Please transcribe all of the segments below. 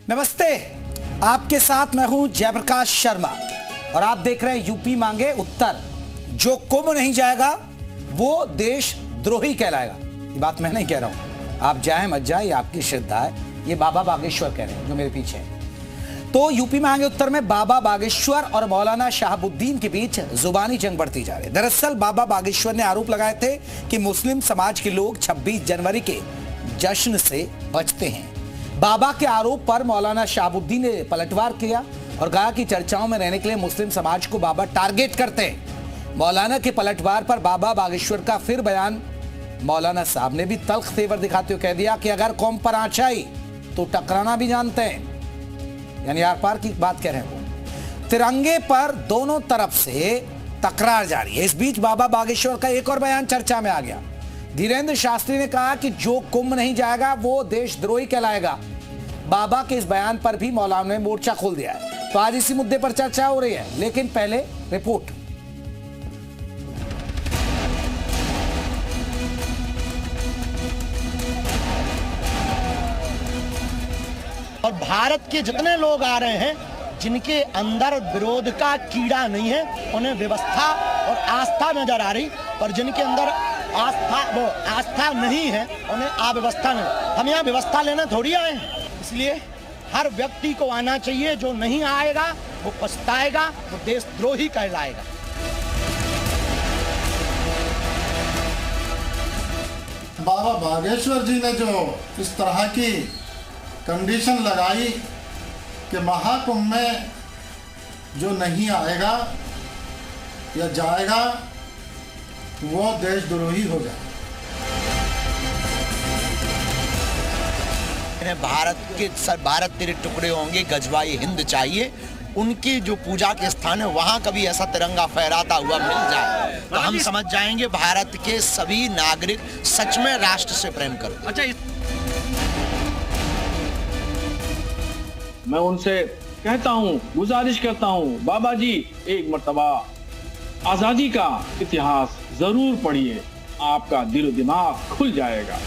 नमस्ते, आपके साथ मैं हूं जयप्रकाश शर्मा और आप देख रहे हैं यूपी मांगे उत्तर। जो कुंभ नहीं जाएगा वो देशद्रोही कहलाएगा। ये बात मैं नहीं कह रहा हूं, आप जाए मत जाए, ये आपकी श्रद्धा है। ये बाबा बागेश्वर कह रहे हैं जो मेरे पीछे है। तो यूपी मांगे उत्तर में बाबा बागेश्वर और मौलाना शहाबुद्दीन के बीच जुबानी जंग बढ़ती जा रही है। दरअसल बाबा बागेश्वर ने आरोप लगाए थे कि मुस्लिम समाज के लोग 26 जनवरी के जश्न से बचते हैं। बाबा के आरोप पर मौलाना शहाबुद्दीन ने पलटवार किया और कहा कि चर्चाओं में रहने के लिए मुस्लिम समाज को बाबा टारगेट करते हैं। मौलाना के पलटवार पर बाबा बागेश्वर का फिर बयान। मौलाना साहब ने भी तल्ख तेवर दिखाते हुए कह दिया कि अगर कौम पर आंच आई तो टकराना भी जानते हैं, यानी आर पार की बात कह रहे हैं वो। तिरंगे पर दोनों तरफ से तकरार जारी है। इस बीच बाबा बागेश्वर का एक और बयान चर्चा में आ गया। धीरेन्द्र शास्त्री ने कहा कि जो कुंभ नहीं जाएगा वो देशद्रोही कहलाएगा। बाबा के इस बयान पर भी मौलाना ने मोर्चा खोल दिया है। तो आज इसी मुद्दे पर चर्चा हो रही है, लेकिन पहले रिपोर्ट। और भारत के जितने लोग आ रहे हैं जिनके अंदर विरोध का कीड़ा नहीं है, उन्हें व्यवस्था और आस्था नजर आ रही, और जिनके अंदर आस्था नहीं है उन्हें अव्यवस्था नहीं। हम यहाँ व्यवस्था लेना थोड़ी आए हैं, इसलिए हर व्यक्ति को आना चाहिए। जो नहीं आएगा वो पछताएगा, वो देशद्रोही कहलाएगा। बाबा बागेश्वर जी ने जो इस तरह की कंडीशन लगाई कि महाकुंभ में जो नहीं आएगा या जाएगा वो देशद्रोही हो जाए। भारत तेरे टुकड़े होंगे, गजवाई हिंद चाहिए। उनकी जो पूजा के स्थान है वहां कभी ऐसा तिरंगा फहराता हुआ मिल जाए तो हम समझ जाएंगे भारत के सभी नागरिक सच में राष्ट्र से प्रेम करते। अच्छा, मैं उनसे कहता हूँ, गुजारिश करता हूँ, बाबा जी एक मर्तबा आजादी का इतिहास जरूर पढ़िए, आपका दिल दिमाग खुल जाएगा।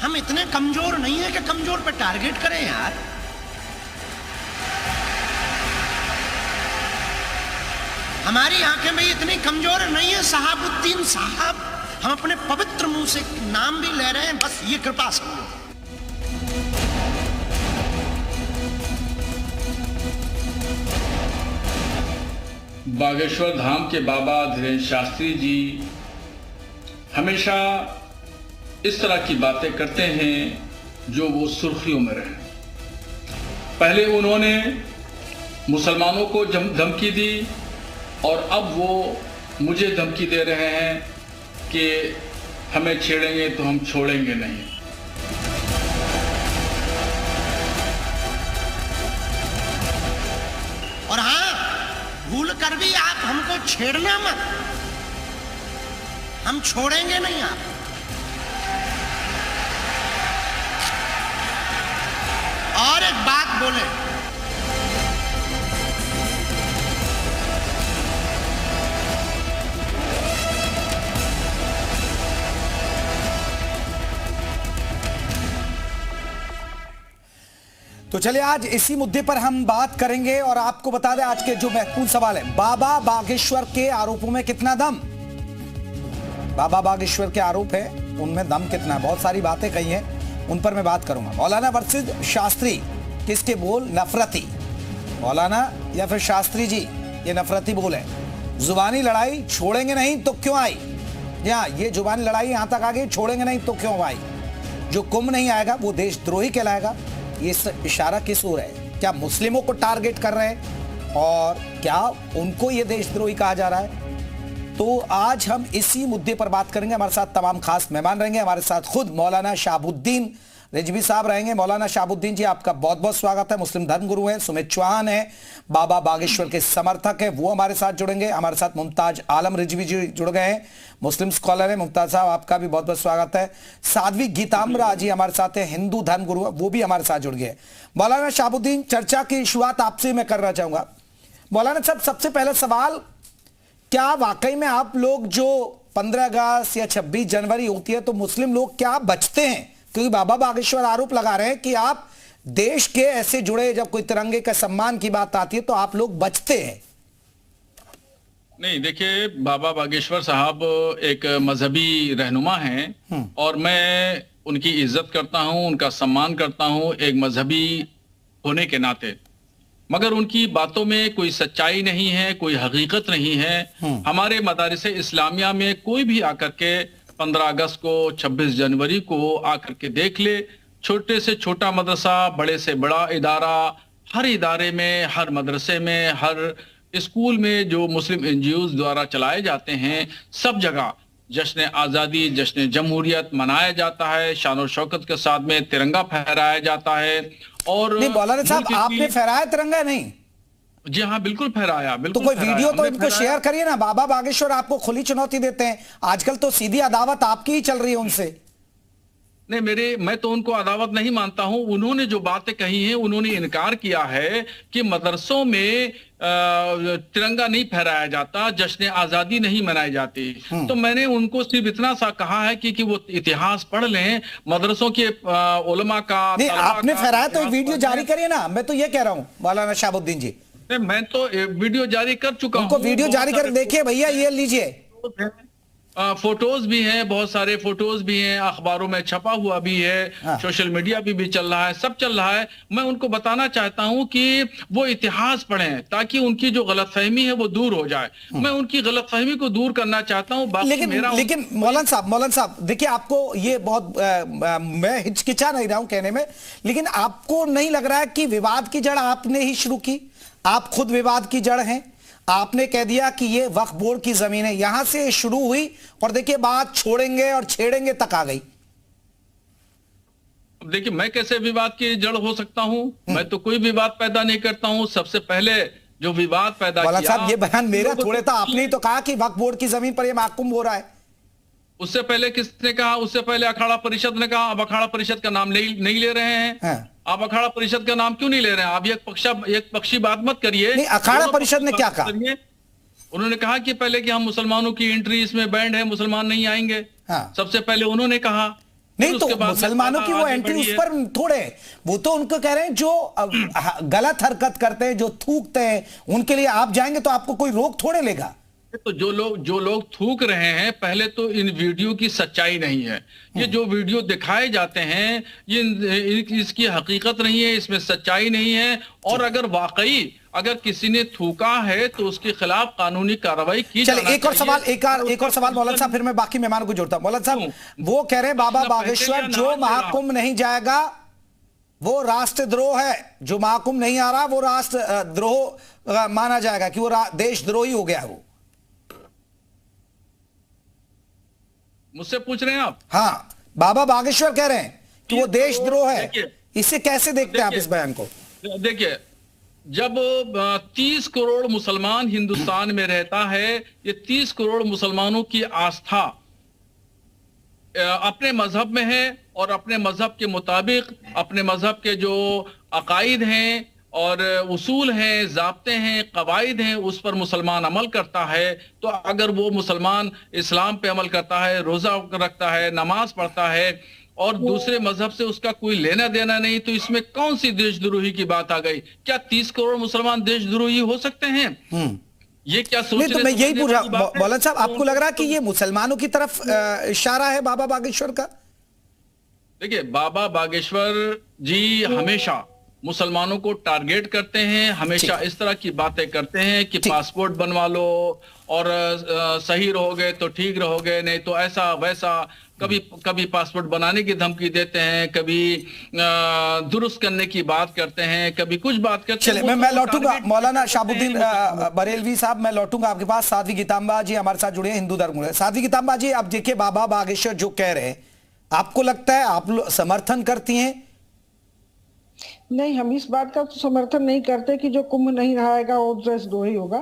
हम इतने कमजोर नहीं है कि कमजोर पे टारगेट करें यार। हमारी आंखें भी इतनी कमजोर नहीं है शहाबुद्दीन साहब, हम अपने पवित्र मुंह से नाम भी ले रहे हैं, बस ये कृपा समझो। बागेश्वर धाम के बाबा धीरेन्द्र शास्त्री जी हमेशा इस तरह की बातें करते हैं जो वो सुर्खियों में रहे। पहले उन्होंने मुसलमानों को धमकी दी और अब वो मुझे धमकी दे रहे हैं कि हमें छेड़ेंगे तो हम छोड़ेंगे नहीं। और हाँ, भूल कर भी आप हमको छेड़ना मत, हम छोड़ेंगे नहीं आप। और एक बात बोले, तो चलिए आज इसी मुद्दे पर हम बात करेंगे और आपको बता दें आज के जो महत्वपूर्ण सवाल है, बाबा बागेश्वर के आरोपों में कितना दम। बाबा बागेश्वर के आरोप है, उनमें दम कितना है। बहुत सारी बातें कही हैं, उन पर मैं बात करूंगा। मौलाना वर्सेस शास्त्री, किसके बोल नफरती? मौलाना या फिर शास्त्री जी, ये नफरती बोल है। जुबानी लड़ाई छोड़ेंगे नहीं तो क्यों आई? ये जुबानी लड़ाई यहां तक आ गई, छोड़ेंगे नहीं तो क्यों आई? जो कुंभ नहीं आएगा वो देशद्रोही कहलाएगा। ये इशारा किस ओर है? क्या मुस्लिमों को टारगेट कर रहे हैं और क्या उनको ये देशद्रोही कहा जा रहा है? तो आज हम इसी मुद्दे पर बात करेंगे। हमारे साथ तमाम खास मेहमान रहेंगे। हमारे साथ खुद मौलाना शहाबुद्दीन रिजवी साहब रहेंगे। मौलाना शहाबुद्दीन जी, आपका बहुत बहुत स्वागत है। मुस्लिम धर्मगुरु हैं। सुमित चौहान है, बाबा बागेश्वर के समर्थक है, वो हमारे साथ जुड़ेंगे। हमारे साथ मुमताज आलम रिजवी जी जुड़ गए हैं, मुस्लिम स्कॉलर है। मुमताज साहब, आपका भी बहुत बहुत स्वागत है। साध्वी गीताम्बरा जी हमारे साथ है, हिंदू धर्मगुरु, वो भी हमारे साथ जुड़ गए। मौलाना शहाबुद्दीन, चर्चा की शुरुआत आपसे मैं करना चाहूंगा। मौलाना साहब, सबसे पहला सवाल, क्या वाकई में आप लोग जो 15 अगस्त या 26 जनवरी होती है तो मुस्लिम लोग क्या बचते हैं? क्योंकि बाबा बागेश्वर आरोप लगा रहे हैं कि आप देश के ऐसे जुड़े, जब कोई तिरंगे का सम्मान की बात आती है तो आप लोग बचते हैं। नहीं, देखिए, बाबा बागेश्वर साहब एक मजहबी रहनुमा हैं और मैं उनकी इज्जत करता हूं, उनका सम्मान करता हूं एक मजहबी होने के नाते। मगर उनकी बातों में कोई सच्चाई नहीं है, कोई हकीकत नहीं है। हमारे मदारिस इस्लामिया में कोई भी आकर के 15 अगस्त को, 26 जनवरी को आकर के देख ले। छोटे से छोटा मदरसा, बड़े से बड़ा इदारा, हर इदारे में, हर मदरसे में, हर स्कूल में जो मुस्लिम एनजीओ द्वारा चलाए जाते हैं, सब जगह जश्न आज़ादी, जश्न जमहूरियत मनाया जाता है। शान और शौकत के साथ में तिरंगा फहराया जाता है। और नहीं मौलाना साहब, आपने फहराया तिरंगा? नहीं जी हाँ, बिल्कुल फहराया, बिल्कुल। तो कोई वीडियो तो इनको शेयर करिए ना। बाबा बागेश्वर आपको खुली चुनौती देते हैं, आजकल तो सीधी अदावत आपकी ही चल रही है उनसे। नहीं, मैं तो उनको अदावत नहीं मानता हूं। उन्होंने जो बातें कही हैं, उन्होंने इनकार किया है कि मदरसों में तिरंगा नहीं फहराया जाता, जश्न आजादी नहीं मनाई जाती। तो मैंने उनको सिर्फ इतना सा कहा है कि वो इतिहास पढ़ लें मदरसों के उलमा का। नहीं, आपने फहराया तो वीडियो जारी करिए ना। मैं तो ये कह रहा हूं मौलाना शहाबुद्दीन जी, मैं तो वीडियो जारी कर चुका हूं। उनको वीडियो जारी कर देखिए भैया, ये लीजिए। फोटोज भी हैं, बहुत सारे फोटोज भी हैं, अखबारों में छपा हुआ भी है, सोशल मीडिया भी चल रहा है, सब चल रहा है। मैं उनको बताना चाहता हूं कि वो इतिहास पढ़ें ताकि उनकी जो गलतफहमी है वो दूर हो जाए। मैं उनकी गलतफहमी को दूर करना चाहता हूं। लेकिन मौलाना साहब देखिए, आपको ये बहुत मैं हिचकिचा नहीं रहा हूं कहने में, लेकिन आपको नहीं लग रहा है कि विवाद की जड़ आपने ही शुरू की? आप खुद विवाद की जड़ हैं। आपने कह दिया कि ये वक्फ बोर्ड की जमीन है, यहां से शुरू हुई और देखिए बात छोड़ेंगे और छेड़ेंगे तक आ गई। देखिए, मैं कैसे विवाद की जड़ हो सकता हूं? मैं तो कोई विवाद पैदा नहीं करता हूं। सबसे पहले जो विवाद पैदा किया, साहब ये बयान मेरा थोड़े था, आपने ही तो कहा कि वक्फ बोर्ड की जमीन पर यह महकुम हो रहा है। उससे पहले किसने कहा? उससे पहले अखाड़ा परिषद ने कहा। अब अखाड़ा परिषद का नाम नहीं ले रहे हैं। आप अखाड़ा परिषद का नाम क्यों नहीं ले रहे हैं? आप एक पक्षी बात मत करिए। नहीं, अखाड़ा परिषद ने क्या कहा? उन्होंने कहा कि पहले कि हम मुसलमानों की एंट्री इसमें बैंड है, मुसलमान नहीं आएंगे। सबसे पहले उन्होंने कहा। नहीं तो मुसलमानों की वो एंट्री उस पर थोड़े, वो तो उनको कह रहे हैं जो गलत हरकत करते हैं, जो थूकते हैं, उनके लिए आप जाएंगे तो आपको कोई रोक थोड़े लेगा। तो जो लोग थूक रहे हैं, पहले तो इन वीडियो की सच्चाई नहीं है। ये जो वीडियो दिखाए जाते हैं ये इसकी हकीकत नहीं है, इसमें सच्चाई नहीं है। और अगर वाकई अगर किसी ने थूका है तो उसके खिलाफ कानूनी कार्रवाई की जानी चाहिए। एक और सवाल मौलाना साहब, फिर मैं बाकी मेहमानों को जोड़ता हूं। मौलाना साहब, वो कह रहे हैं बाबा बागेश्वर जो महाकुंभ नहीं जाएगा वो राष्ट्रद्रोह है। जो महाकुंभ नहीं आ रहा वो राष्ट्रद्रोह माना जाएगा, कि वो देशद्रोही हो गया। वो मुझसे पूछ रहे हैं आप? हाँ, बाबा बागेश्वर कह रहे हैं कि वो देशद्रोह है। इसे कैसे देखते हैं आप इस बयान को? देखिए, जब 30 करोड़ मुसलमान हिंदुस्तान में रहता है, ये 30 करोड़ मुसलमानों की आस्था अपने मजहब में है और अपने मजहब के मुताबिक अपने मजहब के जो अकायद हैं और उसूल हैं, ज़ाब्ते हैं, कवायद हैं, उस पर मुसलमान अमल करता है। तो अगर वो मुसलमान इस्लाम पे अमल करता है, रोज़ा रखता है, नमाज पढ़ता है और दूसरे मजहब से उसका कोई लेना देना नहीं, तो इसमें कौन सी देशद्रोही की बात आ गई? क्या 30 करोड़ मुसलमान देशद्रोही हो सकते हैं? ये क्या सोच? नहीं, तो मैं यही पूछ रहा हूं मौलाना साहब, आपको लग रहा है कि ये मुसलमानों की तरफ इशारा है बाबा बागेश्वर का? देखिए, बाबा बागेश्वर जी हमेशा मुसलमानों को टारगेट करते हैं, हमेशा इस तरह की बातें करते हैं कि पासपोर्ट बनवा लो और सही रहोगे तो ठीक रहोगे, नहीं तो ऐसा वैसा। कभी पासपोर्ट बनाने की धमकी देते हैं, कभी दुरुस्त करने की बात करते हैं, कभी कुछ बात करते हैं। चलिए, मैं लौटूंगा मौलाना शहाबुद्दीन बरेलवी साहब, मैं लौटूंगा आपके पास। साध्वी गीतांबा जी हमारे साथ जुड़े हैं, हिंदू धर्म। साध्वी गीतांबा जी, आप देखिए बाबा बागेश्वर जो कह रहे हैं, आपको लगता है आप समर्थन करती हैं? नहीं, हम इस बात का तो समर्थन नहीं करते कि जो कुंभ नहीं नहाएगा वो देशद्रोही होगा।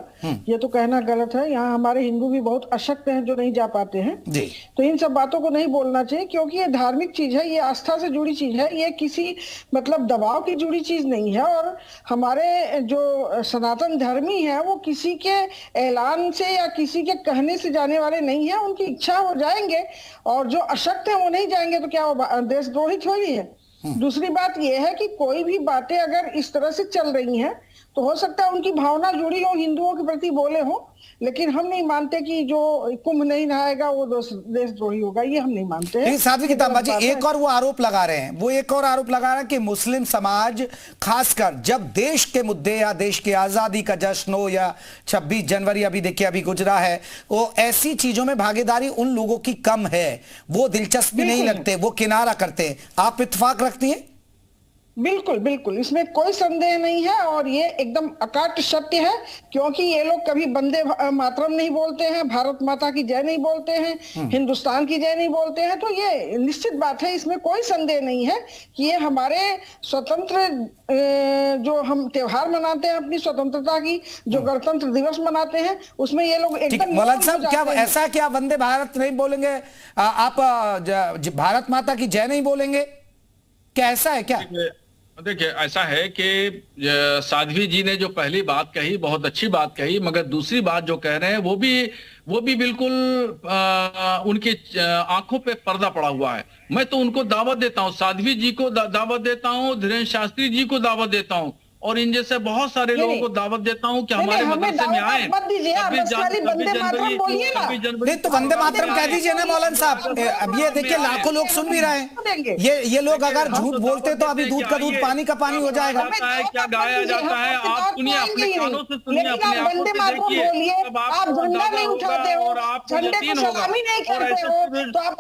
ये तो कहना गलत है। यहाँ हमारे हिंदू भी बहुत अशक्त हैं जो नहीं जा पाते हैं जी। तो इन सब बातों को नहीं बोलना चाहिए, क्योंकि ये धार्मिक चीज है, ये आस्था से जुड़ी चीज है, ये किसी मतलब दबाव की जुड़ी चीज नहीं है। और हमारे जो सनातन धर्मी है वो किसी के ऐलान से या किसी के कहने से जाने वाले नहीं है। उनकी इच्छा हो जाएंगे, और जो अशक्त है वो नहीं जाएंगे, तो क्या वो देशद्रोही थोड़ी है। दूसरी बात यह है कि कोई भी बातें अगर इस तरह से चल रही हैं तो हो सकता है उनकी भावना जुड़ी हो, हिंदुओं के प्रति बोले हो, लेकिन हम नहीं मानते कि जो कुंभ नहीं नहाएगा वो देशद्रोही होगा, ये हम नहीं मानते हैं। साध्वी किताबा जी एक और वो आरोप लगा रहे हैं, वो एक और आरोप लगा रहे हैं कि मुस्लिम समाज खासकर जब देश के मुद्दे या देश की आजादी का जश्न हो या 26 जनवरी अभी देखिए अभी गुजरा है, वो ऐसी चीजों में भागीदारी उन लोगों की कम है, वो दिलचस्पी नहीं लगते, वो किनारा करते हैं। आप इत्तेफाक रखती हैं? बिल्कुल बिल्कुल, इसमें कोई संदेह नहीं है, और ये एकदम अकाट सत्य है, क्योंकि ये लोग कभी वंदे मातरम नहीं बोलते हैं, भारत माता की जय नहीं बोलते हैं, हिंदुस्तान की जय नहीं बोलते हैं। तो ये निश्चित बात है, इसमें कोई संदेह नहीं है कि ये हमारे स्वतंत्र जो हम त्योहार मनाते हैं अपनी स्वतंत्रता की, जो गणतंत्र दिवस मनाते हैं, उसमें ये लोग एकदम। मौलाना साहब क्या ऐसा क्या वंदे भारत नहीं बोलेंगे आप, भारत माता की जय नहीं बोलेंगे, क्या ऐसा है क्या? देखिए ऐसा है कि साध्वी जी ने जो पहली बात कही बहुत अच्छी बात कही, मगर दूसरी बात जो कह रहे हैं वो भी बिल्कुल उनकी आंखों पे पर्दा पड़ा हुआ है। मैं तो उनको दावत देता हूं, साध्वी जी को दावत देता हूं, धीरेन्द्र शास्त्री जी को दावत देता हूं, और इन जैसे बहुत सारे लोगों को दावत देता हूं कि हमारे मदरसे में आए। नहीं तो वंदे मातरम कह दीजिए ना मौलाना साहब। अब ये देखिए लाखों लोग सुन भी रहे हैं, ये लोग अगर झूठ बोलते तो अभी दूध का दूध पानी का पानी हो जाएगा। क्या गाया जाता है आप सुनिए, अपने कानों से सुनिए, अपने आंखों से देखिए, आप झंडा नहीं उठाते हो, और आपको यकीन होगा, और ऐसे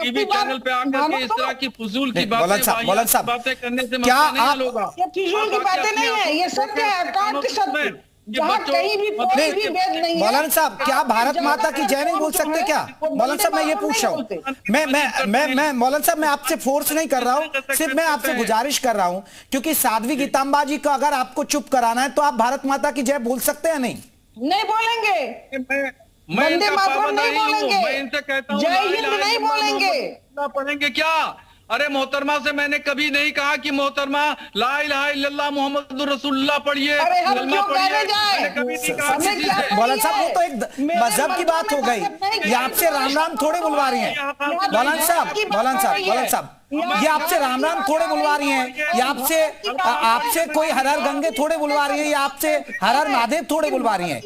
टीवी चैनल पे आकर के इस तरह की फजूल की बातें करने से क्या आप होगा। फिजूल की बातें नहीं है, ये सत्य है, अकाट सत्य, जहाँ कहीं भी कोई भी भेद नहीं है। मौलाना साहब क्या भारत माता की जय नहीं बोल सकते क्या? मौलाना साहब मैं ये पूछ रहा हूँ, मैं मौलाना साहब मैं आपसे फोर्स नहीं कर रहा हूँ, सिर्फ मैं आपसे गुजारिश कर रहा हूँ, क्योंकि साध्वी गीतांबा जी को अगर आपको चुप कराना है तो आप भारत माता की जय बोल सकते हैं नहीं? नहीं बोलेंगे, वंदे मातरम नहीं बोलेंगे, मैं इनसे कहता हूँ जय हिंद नहीं बोलेंगे। पढ़ेंगे क्या? अरे मोहतरमा से मैंने कभी नहीं कहा कि मोहतरमा ला इलाहा इल्लल्लाह मुहम्मदुर रसूलुल्लाह पढ़िए, कलमा पढ़िए, मैंने कभी नहीं कहा किसी से। मौलाना साहब वो तो एक मजहब की बात हो गई, ये आपसे राम राम थोड़े बुलवा रही हैं। मौलाना साहब ये आपसे राम राम थोड़े बुलवा रही हैं, ये आपसे कोई हर हर गंगे थोड़े बुलवा रही है, ये आपसे हर हर महादेव थोड़े बुलवा रही हैं।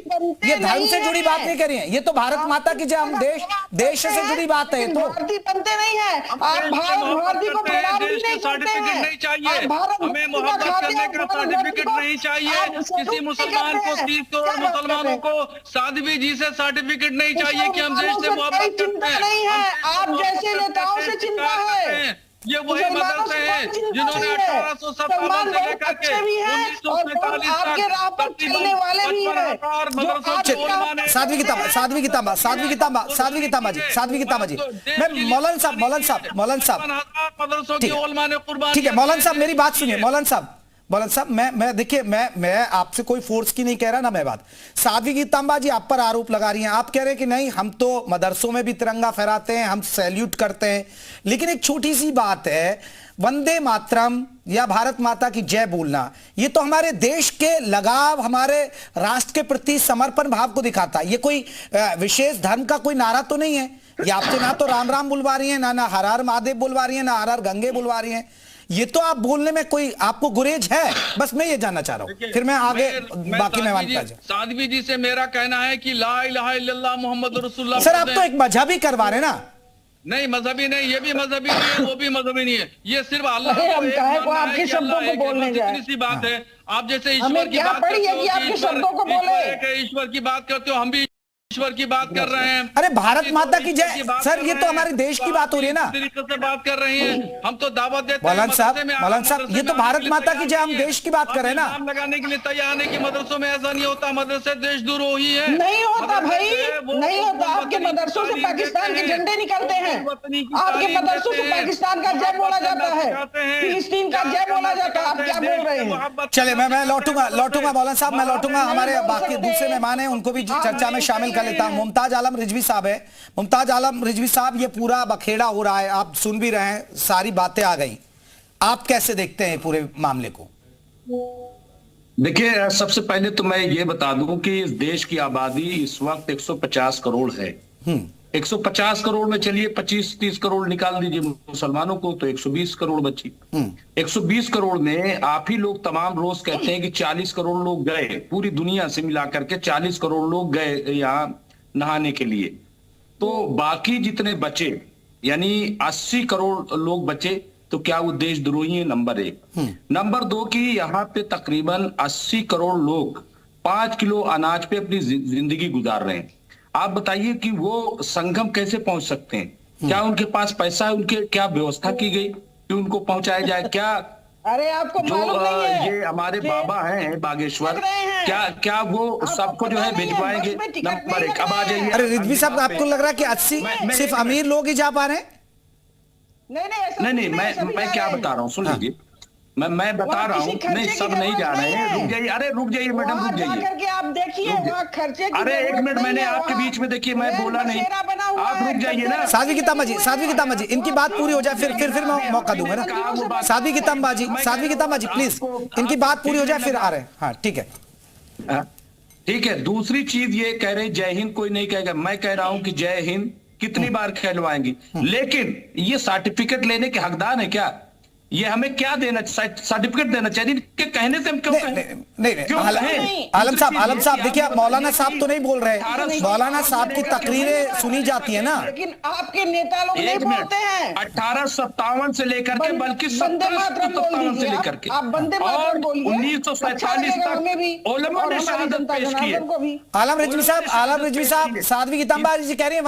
ये धर्म से जुड़ी बात नहीं कर रही है, ये तो भारत माता की जय, हम देश से जुड़ी बात है। तो भारतीय बनते नहीं है, आप भारतीय को प्रणाम भी नहीं करते हैं, नहीं चाहिए हमें, मोहब्बत करने का सर्टिफिकेट नहीं चाहिए किसी मुसलमान को, 30 करोड़ मुसलमानों को साध्वी जी से सर्टिफिकेट नहीं चाहिए कि हम देश से मोहब्बत करते हैं। नहीं है, आप जैसे नेताओं से चिंता है। ये वही मदरसे हैं जिन्होंने 1857 से लेकर के 1945 तक साध्वी गीतांबा जी मैं मौलाना साहब ठीक है मौलाना साहब मेरी बात सुनिए। मौलाना साहब मैं देखिए मैं आपसे कोई फोर्स की नहीं कह रहा ना, मैं बात साध्वी गीतांबा जी आप पर आरोप लगा रही हैं, आप कह रहे हैं कि नहीं हम तो मदरसों में भी तिरंगा फहराते हैं, हम सैल्यूट करते हैं, लेकिन एक छोटी सी बात है, वंदे मातरम या भारत माता की जय बोलना ये तो हमारे देश के लगाव, हमारे राष्ट्र के प्रति समर्पण भाव को दिखाता है, ये कोई विशेष धर्म का कोई नारा तो नहीं है। ये आपसे ना तो राम राम बुलवा रही है, ना हर हर महादेव बुलवा रही है, ना हर हर गंगे बुलवा रही है, ये तो आप बोलने में कोई आपको गुरेज है, बस मैं ये जानना चाह रहा हूं, फिर मैं आगे बाकी मेहमान का जाऊं। साध्वी जी से मेरा कहना है कि ला इलाहा इल्लल्लाह मुहम्मद रसूलुल्लाह। सर आप तो एक मजहबी करवा रहे ना? नहीं मजहबी नहीं, ये भी मजहबी नहीं है, वो भी मजहबी नहीं है, ये सिर्फ अल्लाह आपके शब्दों को बोलने जाए, सी बात है। आप जैसे ईश्वर की बात करते हो, ईश्वर की बात करते हो, हम भी ईश्वर की बात कर रहे हैं। अरे भारत माता की जय सर, ये तो हमारे देश की बात हो रही है ना। तरीके से बात कर रहे हैं, हम तो दावत देते हैं मौलाना साहब, ये तो भारत माता की जय, हम नहीं है। देश की बात कर रहे हैं ना। नाम लगाने के लिए तैयार नहीं कि मदरसों में ऐसा नहीं होता, मदरसे देशद्रोही है। नहीं होता भाई, वो नहीं होता। आपके मदरसों से पाकिस्तान के झंडे निकलते हैं, आपके मदरसों से पाकिस्तान का जय बोला जाता है, फिलिस्तीन का जय बोला जाता है। आप क्या बोल रहे हैं? चले मैं लौटूंगा मौलाना साहब, मैं लौटूंगा। हमारे बाकी दूसरे मेहमान हैं, उनको भी चर्चा में शामिल कर लेता हूं। मुमताज आलम रिजवी साहब है। मुमताज आलम रिजवी साहब, ये पूरा बखेड़ा हो रहा है, आप सुन भी रहे हैं, सारी बातें आ गई, आप कैसे देखते हैं पूरे मामले को? देखिए, सबसे पहले तो मैं ये बता दूं कि इस देश की आबादी इस वक्त 150 करोड़ है। 150 करोड़ में चलिए 25-30 करोड़ निकाल दीजिए मुसलमानों को, तो 120 करोड़ बची। 120 करोड़ में आप ही लोग तमाम रोज कहते हैं कि 40 करोड़ लोग गए, पूरी दुनिया से मिलाकर के 40 करोड़ लोग गए यहाँ नहाने के लिए। तो बाकी जितने बचे, यानी 80 करोड़ लोग बचे, तो क्या वो देशद्रोही है? नंबर 1। नंबर 2 कि यहाँ पे तकरीबन 80 करोड़ लोग 5 किलो अनाज पे अपनी जिंदगी गुजार रहे हैं। आप बताइए कि वो संगम कैसे पहुंच सकते हैं? क्या उनके पास पैसा है? उनके क्या व्यवस्था की गई कि उनको पहुंचाया जाए? क्या अरे आपको मालूम नहीं है ये हमारे बाबा हैं बागेश्वर, क्या वो सबको जो है भिजवाएंगे? नंबर 1। अब आ जाइए। अरे रिजवी साहब, आपको लग रहा है कि 80 सिर्फ अमीर लोग ही जा पा रहे हैं? नहीं, मैं क्या बता रहा हूँ, सुन लीजिए। मैं बता रहा हूँ, नहीं सब नहीं जा रहे हैं। रुक जाइए, अरे रुक जाइए मैडम, रुक जाइए। आप देखिए वहाँ खर्चे की। अरे एक मिनट, मैंने आपके बीच में, देखिए मैं बोला नहीं, आप रुक जाइए ना। साध्वी कितामा जी, इनकी बात पूरी हो जाए, फिर मैं मौका दूंगा ना। साध्वी कितामा जी प्लीज, इनकी बात पूरी हो जाए फिर आ रहे हैं। हाँ ठीक है, ठीक है। दूसरी चीज ये कह रहे जय हिंद कोई नहीं कहेगा, मैं कह रहा हूं कि जय हिंद कितनी बार कहलवाएंगी, लेकिन ये सर्टिफिकेट लेने के हकदार है क्या? ये हमें क्या देना, सर्टिफिकेट देना चाहिए कि कहने से हम क्यों कहें? नहीं, आलम साहब देखिए, मौलाना साहब तो नहीं बोल रहे, मौलाना साहब की तकरीरें सुनी जाती है ना। लेकिन आपके नेता लोग नहीं बोलते हैं। 1857 से लेकर के, बल्कि 1757 से लेकर के, और 1947 तक उलमा ने शहादत पेश की है। आलम रिजवी साहब, साध्वी कितामा जी कह रही है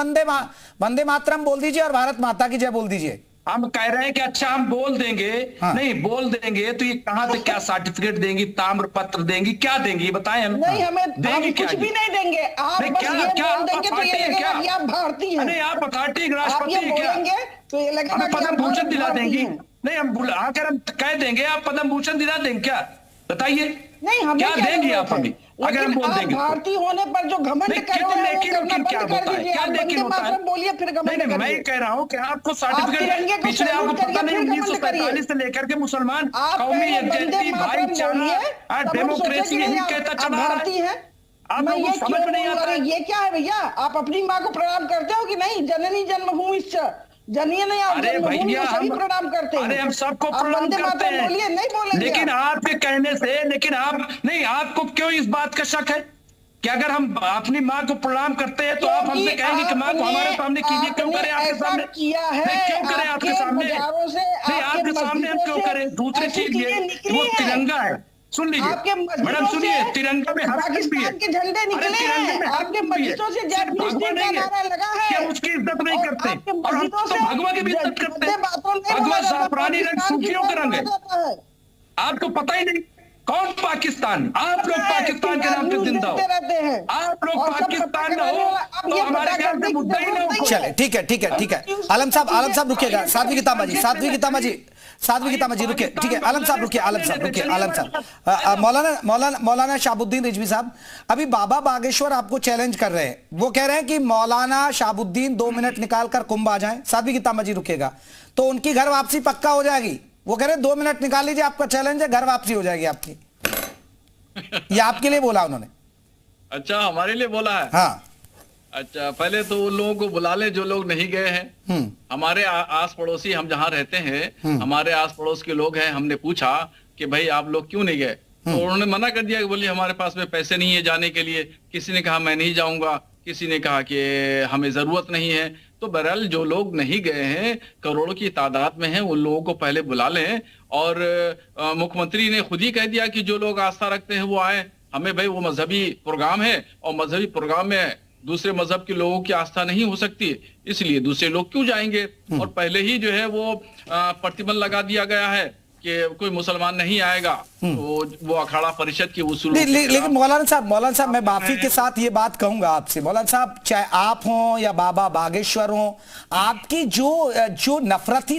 वंदे मातरम बोल दीजिए और भारत माता की जय बोल दीजिए। हम कह रहे हैं कि अच्छा हम बोल देंगे। हाँ। नहीं बोल देंगे तो ये कहां से क्या सर्टिफिकेट देंगी, ताम्र पत्र देंगी, क्या देंगी ये बताएं हम। नहीं, हमें देंगे कुछ भी नहीं देंगे। आप बस क्या ये क्या बोल देंगे तो ये लगेगा कि आप भारतीय हैं। नहीं, आप अथॉरिटी राष्ट्रपति हैं क्या? तो ये लगेगा कि पद्म भूषण दिला देंगी? नहीं, हम आकर हम कह देंगे आप पद्म भूषण दिला देंगे क्या? बताइए नहीं, हमें क्या देंगे आप हमें अगर हम बोल देंगे? भारतीय होने पर जो घमंड करते हैं, लेकिन क्या होता है, क्या लेकिन होता है? बोलिए फिर घमंड नहीं, मैं कह रहा हूँ कि आपको सर्टिफिकेट, पिछले आपको पता नहीं 1947 से लेकर के मुसलमान कौमी एकजुटता, भाईचारा, डेमोक्रेसी यही कहता चला रहा है। आप लोगों को समझ में नहीं आता है ये क्या है भैया? आप अपनी माँ को प्रणाम करते हो कि नहीं? जननी जन्मभूमि जनिए नहीं, आप जन्मभूमि को सभी प्रणाम करते हैं। अरे हम सबको प्रणाम करते हैं, बोलिए नहीं बोलेंगे, लेकिन आपके कहने से, लेकिन आप नहीं, आपको क्यों इस बात का शक है कि अगर हम अपनी माँ को प्रणाम करते हैं तो आप हमसे कहेंगे कि माँ को हमारे सामने कीजिए? क्यों करें आपके सामने? किया है, क्यों करें आपके सामने? नहीं, आपके सामने हम क्यों करें? दूसरी चीज ये, वो तिरंगा है, सुन लीजिए मैडम, सुनिए, तिरंगा में हर भी है, के झंडे निकले हैं, आपके मस्जिदों से जय फिलिस्तीन का नारा लगा है। क्या उसकी इज्जत नहीं करते? और हम तो भगवा की भी इज्जत करते हैं। भगवा जाफरानी रंग सूफियों का रंग है, आपको पता ही नहीं। कौन पाकिस्तान? आप लोग पाकिस्तान के नाम पे जिंदा हो, आप लोग पाकिस्तान ना हो तो हमारे ख्याल से मुद्दा ही ना हो। चले ठीक है। आलम साहब रुकिएगा। साध्वी कितामा जी रुकिए, ठीक है। आलम साहब रुकिए। मौलाना शाहबुद्दीन रिजवी साहब, अभी बाबा बागेश्वर आपको चैलेंज कर रहे हैं, वो कह रहे हैं कि मौलाना शाहबुद्दीन 2 मिनट निकाल कर कुंभ आ जाएं। साध्वी कितामा जी रुकिएगा, तो उनकी घर वापसी पक्का हो जाएगी। वो कह रहे हैं 2 मिनट निकाल लीजिए, आपका चैलेंज है, घर वापसी हो जाएगी आपकी। ये आपके लिए बोला उन्होंने? अच्छा, हमारे लिए बोला है? हाँ। अच्छा, पहले तो उन लोगों को बुला ले जो लोग नहीं गए हैं। हमारे आस पड़ोसी, हम जहाँ रहते हैं, हमारे आस पड़ोस के लोग हैं। हमने पूछा कि भाई आप लोग क्यों नहीं गए, तो उन्होंने मना कर दिया कि बोलिए हमारे पास में पैसे नहीं है जाने के लिए। किसी ने कहा मैं नहीं जाऊंगा, किसी ने कहा कि हमें जरूरत नहीं है। तो बहरहाल जो लोग नहीं गए हैं, करोड़ों की तादाद में हैं, उन लोगों को पहले बुला लें। और मुख्यमंत्री ने खुद ही कह दिया कि जो लोग आस्था रखते हैं वो आए। हमें भाई वो मजहबी प्रोग्राम है और मजहबी प्रोग्राम में दूसरे मजहब के लोगों की आस्था नहीं हो सकती, इसलिए दूसरे लोग क्यों जाएंगे। और पहले ही जो है वो प्रतिबंध लगा दिया गया है कि कोई मुसलमान नहीं आएगा, तो वो अखाड़ा परिषद की उसूल। लेकिन मौलाना साहब मैं माफी के साथ ये बात कहूंगा आपसे, मौलाना साहब, चाहे आप हों या बाबा बागेश्वर हों, आपकी जो नफरती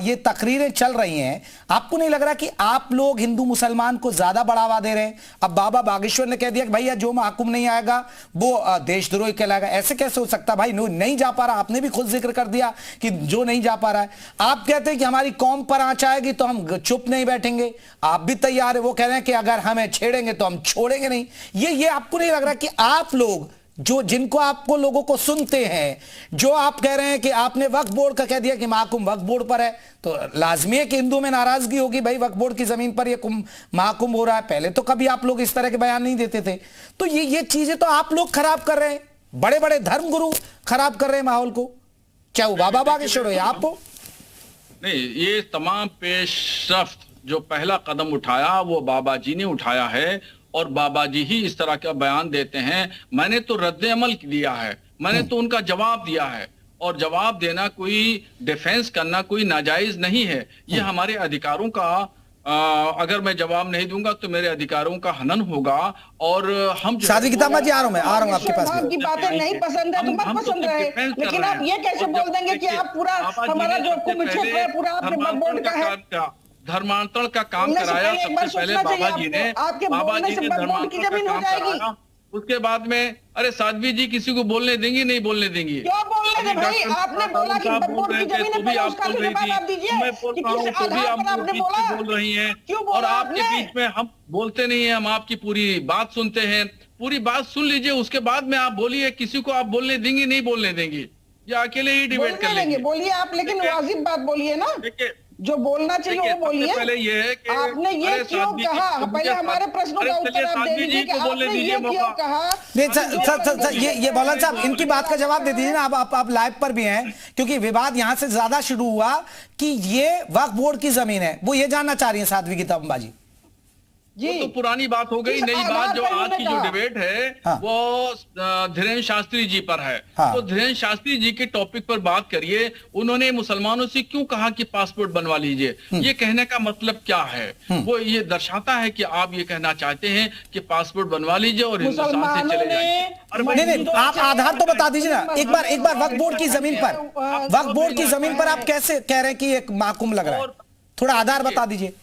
ये तकरीरें चल रही हैं, आपको नहीं लग रहा कि आप लोग हिंदू मुसलमान को ज्यादा बढ़ावा दे रहे हैं? अब बाबा बागेश्वर ने कह दिया कि भैया जो महकुम नहीं आएगा वो देशद्रोही कहलाएगा। ऐसे कैसे हो सकता भाई? नहीं जा पा रहा, आपने भी खुद जिक्र कर दिया कि जो नहीं जा पा रहा है। आप कहते हैं कि हमारी कौम पर आंच आएगी तो हम चुप नहीं बैठेंगे, आप भी तैयार है। वो कह रहे हैं कि अगर हमें छेड़ेंगे तो हम छोड़ेंगे नहीं। ये आपको नहीं लग रहा कि आप लोग जिनको आपको लोगों को सुनते हैं, जो आप कह रहे हैं कि आपने वक्फ बोर्ड का कह दिया कि महाकुंभ वक्फ बोर्ड पर है, तो लाजमी है कि हिंदू में नाराजगी होगी, भाई वक्फ बोर्ड की जमीन पर ये महाकुंभ हो रहा है। पहले तो कभी आप लोग इस तरह के बयान नहीं देते थे। तो ये चीजें तो आप लोग खराब कर रहे हैं, बड़े बड़े धर्मगुरु खराब कर रहे हैं माहौल को, चाहे वो बाबा बागेश्वर हो या आप हो। नहीं, ये तमाम पेशरफ्त जो पहला कदम उठाया वो बाबा जी ने उठाया है, और बाबा जी ही इस तरह का बयान देते हैं। मैंने तो रद्द अमल दिया है, मैंने तो उनका जवाब दिया है, और जवाब देना, कोई डिफेंस करना कोई नाजायज नहीं है। ये हमारे अधिकारों का, अगर मैं जवाब नहीं दूंगा तो मेरे अधिकारों का हनन होगा। और हम सादवी किताब जी आ रहा हूं आपके पास। आपकी बातें नहीं पसंद है तो मत पसंद रहे, लेकिन आप ये कैसे बोल देंगे कि आप पूरा हमारा जो कुंभ क्षेत्र है पूरा आपके वक्फ बोर्ड का है? धर्मांतरण का काम कराया सबसे पहले बाबा जी ने धर्मांतरण का काम कराया। उसके बाद में अरे साध्वी जी किसी को बोलने देंगी? नहीं बोलने देंगी। क्यों बोलने दें भाई? आपने बोला कि वक्फ बोर्ड की जमीन है, उसका भी जवाब आप दीजिए कि किस आधार पर आपने बोल रही हैं। और आपके बीच में हम बोलते नहीं है, हम आपकी पूरी बात सुनते हैं। पूरी बात सुन लीजिए, उसके बाद में आप बोलिए। किसी को आप बोलने देंगी? नहीं बोलने देंगी, या अकेले ही डिबेट कर लेंगे? बोलिए आप, लेकिन वाजिब बात बोलिए ना, जो बोलना चाहिए वो बोलिए। पहले ये है कि आपने ये क्यों कहा? पहले हमारे प्रश्नों का उत्तर आप दे दीजिए कि आपने ये क्यों कहा। ये मौलाना साहब, इनकी बात का जवाब दे दीजिए ना। आप लाइव पर भी हैं, क्योंकि विवाद यहां से ज्यादा शुरू हुआ कि ये वक्फ बोर्ड की जमीन है, वो ये जानना चाह रही है साध्वी किताब बाजी जी। वो तो पुरानी बात हो गई। नई बात जो आज की जो डिबेट है वो धीरेन्द्र शास्त्री जी पर है। तो धीरेन्द्र शास्त्री जी के टॉपिक पर बात करिए। उन्होंने मुसलमानों से क्यों कहा कि पासपोर्ट बनवा लीजिए? ये कहने का मतलब क्या है? वो ये दर्शाता है कि आप ये कहना चाहते हैं कि पासपोर्ट बनवा लीजिए और हिंदुस्तान से चले जाइए। नहीं, आप आधार तो बता दीजिए ना। एक बार वक्फ बोर्ड की जमीन पर आप कैसे कह रहे हैं कि एक महाकुंभ लग रहा है? थोड़ा आधार बता दीजिए।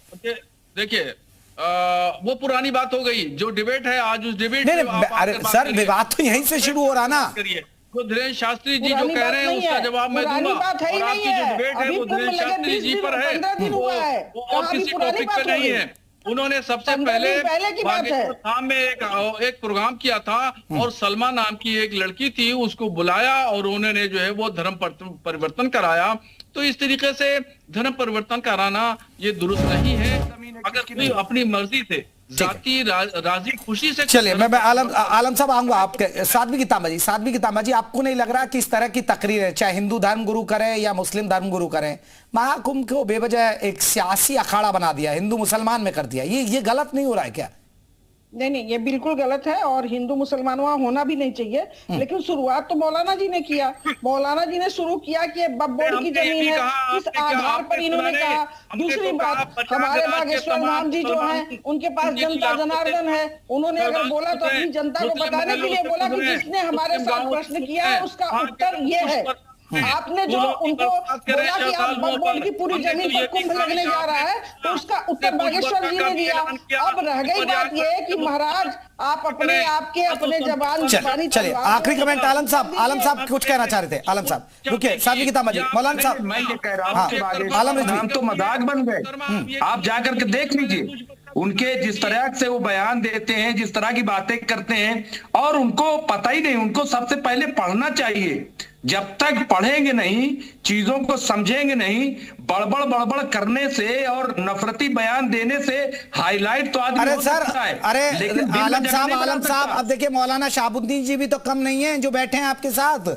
देखिए, वो पुरानी बात हो गई। जो डिबेट है आज, उस डिबेट अरे सर, विवाद तो यहीं से शुरू हो रहा ना। तो धीरेन्द्र शास्त्री जी जो कह रहे हैं उसका जवाब मैं दूंगा। और आपकी जो डिबेट है वो धीरेन्द्र शास्त्री जी पर है, वो और किसी टॉपिक पे नहीं है। उन्होंने सबसे पहले बागेश्वर में एक प्रोग्राम किया था, और सलमा नाम की एक लड़की थी, उसको बुलाया और उन्होंने जो है वो धर्म परिवर्तन कराया। तो इस तरीके से धर्म परिवर्तन कराना ये दुरुस्त नहीं है। अगर कोई अपनी मर्जी से जाति राजी खुशी से। चलिए, मैं आलम साहब आऊंगा आपके। साध्वी किताब जी, आपको नहीं लग रहा कि इस तरह की तकरीर है, चाहे हिंदू धर्म गुरु करें या मुस्लिम धर्म गुरु करें, महाकुंभ को बेवजह एक सियासी अखाड़ा बना दिया, हिंदू मुसलमान में कर दिया? ये गलत नहीं हो रहा है क्या? नहीं, ये बिल्कुल गलत है, और हिंदू मुसलमान वहां होना भी नहीं चाहिए। लेकिन शुरुआत तो मौलाना जी ने किया। मौलाना जी ने शुरू किया कि वक्फ बोर्ड की जमीन है, किस आधार पर इन्होंने कहा। दूसरी बात, हमारे बागेश्वर धाम जी जो हैं, उनके पास जनता जनार्दन है। उन्होंने अगर बोला तो अपनी जनता को बताने के लिए बोला कि जिसने हमारे साथ प्रश्न किया है उसका उत्तर ये है। आपने जो उनको बोला कि आप वक्फ बोर्ड की पूरी जमीन पर कुंभ लगने जा रहा है, तो उसका उत्तर बागेश्वर जी ने दिया। अब रह गई बात ये कि महाराज आप अपने जबान। चलिए, आखिरी कमेंट आलम साहब कुछ कहना चाह रहे थे। आलम साहब रुकिए, साध्वी किताब जी, मौलाना साहब। मैं ये कह रहा हूँ, आलम तो मजाक बन गए। आप जाकर के देख लीजिए उनके जिस तरह से वो बयान देते हैं, जिस तरह की बातें करते हैं, और उनको पता ही नहीं। उनको सबसे पहले पढ़ना चाहिए। जब तक पढ़ेंगे नहीं, चीजों को समझेंगे नहीं, बड़बड़ करने से और नफरती बयान देने से हाईलाइट तो आदमी अरे सर, अरे आलम साहब, अब देखिए मौलाना शहाबुद्दीन जी भी तो कम नहीं है जो बैठे हैं आपके साथ।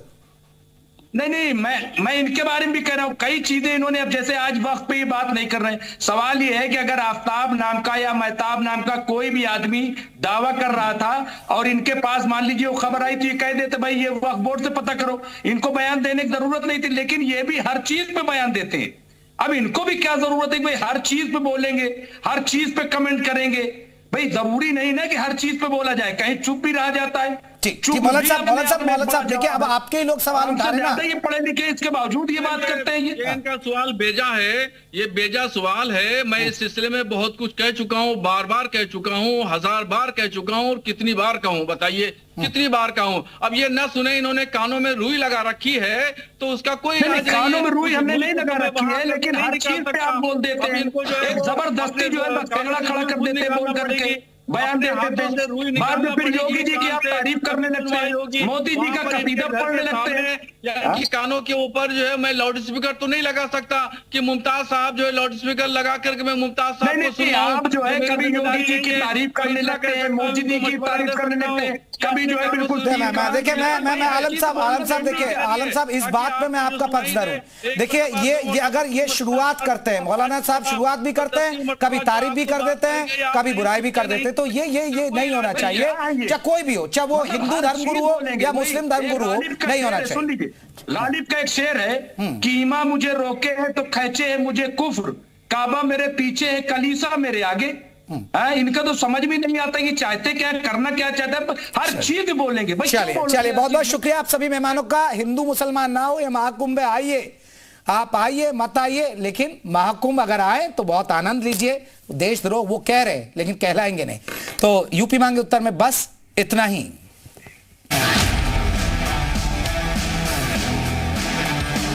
नहीं, मैं इनके बारे में भी कह रहा हूं, कई चीजें इन्होंने, अब जैसे आज वक्त पे ये बात नहीं कर रहे हैं। सवाल ये है कि अगर आफ्ताब नाम का या महताब नाम का कोई भी आदमी दावा कर रहा था और इनके पास मान लीजिए वो खबर आई तो ये कह देते भाई ये वक्फ बोर्ड से पता करो, इनको बयान देने की जरूरत नहीं थी, लेकिन ये भी हर चीज पे बयान देते हैं। अब इनको भी क्या जरूरत है कि भाई हर चीज पे बोलेंगे, हर चीज पे कमेंट करेंगे? भाई जरूरी नहीं ना कि हर चीज पे बोला जाए, कहीं चुप भी रह जाता है। ठीक, मौलवी साहब देखिए, अब आपके ही लोग सवाल उठा रहे हैं ना, ये पढ़े लिखे इसके बावजूद ये बात करते हैं। ये इनका सवाल बेजा है, ये बेजा सवाल है। मैं इस सिलसिले में बहुत कुछ कह चुका हूँ, बार बार कह चुका हूँ, 1000 बार कह चुका हूँ, और कितनी बार कहूँ बताइए, कितनी बार कहूँ? अब ये न सुने, इन्होंने कानों में रुई लगा रखी है तो उसका कोई कानों में रुई हमने नहीं लगा रखी है, लेकिन हर चीज पे आप बोल देते हैं, एक जबरदस्ती जो है पगड़ा खड़ा कर देते हैं बोल करके, बयान देते थे, बाद में फिर योगी जी की आप तारीफ करने लगते हैं, मोदी जी का कसीदा पढ़ने लगते हैं। इनके कानों के ऊपर जो है मैं लाउड स्पीकर तो नहीं लगा सकता कि मुमताज साहब जो है लाउड स्पीकर लगा करके मैं मुमताज साहब को सुनाऊं। आप जो है कभी योगी जी की तारीफ करने लगते हैं, मोदी जी की तारीफ करने लगते हैं, कभी जो है बिल्कुल। देखिए मैं आलम साहब देखिए, आलम साहब इस बात पे मैं आपका पक्षधर हूं। देखिए ये अगर ये शुरुआत करते हैं, मौलाना साहब शुरुआत भी करते हैं, कभी तारीफ भी कर देते हैं, कभी बुराई भी कर देते हैं, तो ये नहीं होना चाहिए, चाहे कोई भी हो, चाहे वो हिंदू धर्मगुरु हो या मुस्लिम धर्मगुरु हो, नहीं होना चाहिए। गालिब का एक शेर है कि ईमा मुझे रोके है तो खींचे है मुझे कुफ्र, काबा मेरे पीछे है कलीसा मेरे आगे। इनका तो समझ भी नहीं आता कि चाहते क्या, करना क्या चाहते हैं, हर चीज बोलेंगे। चलिए बहुत बहुत शुक्रिया आप सभी मेहमानों का। हिंदू मुसलमान ना हो, ये महाकुंभ में आइए, आप आइए मत आइए, लेकिन महाकुंभ अगर आए तो बहुत आनंद लीजिए। देशद्रोह वो कह रहे हैं लेकिन कहलाएंगे नहीं। तो यूपी मांगे उत्तर में बस इतना ही।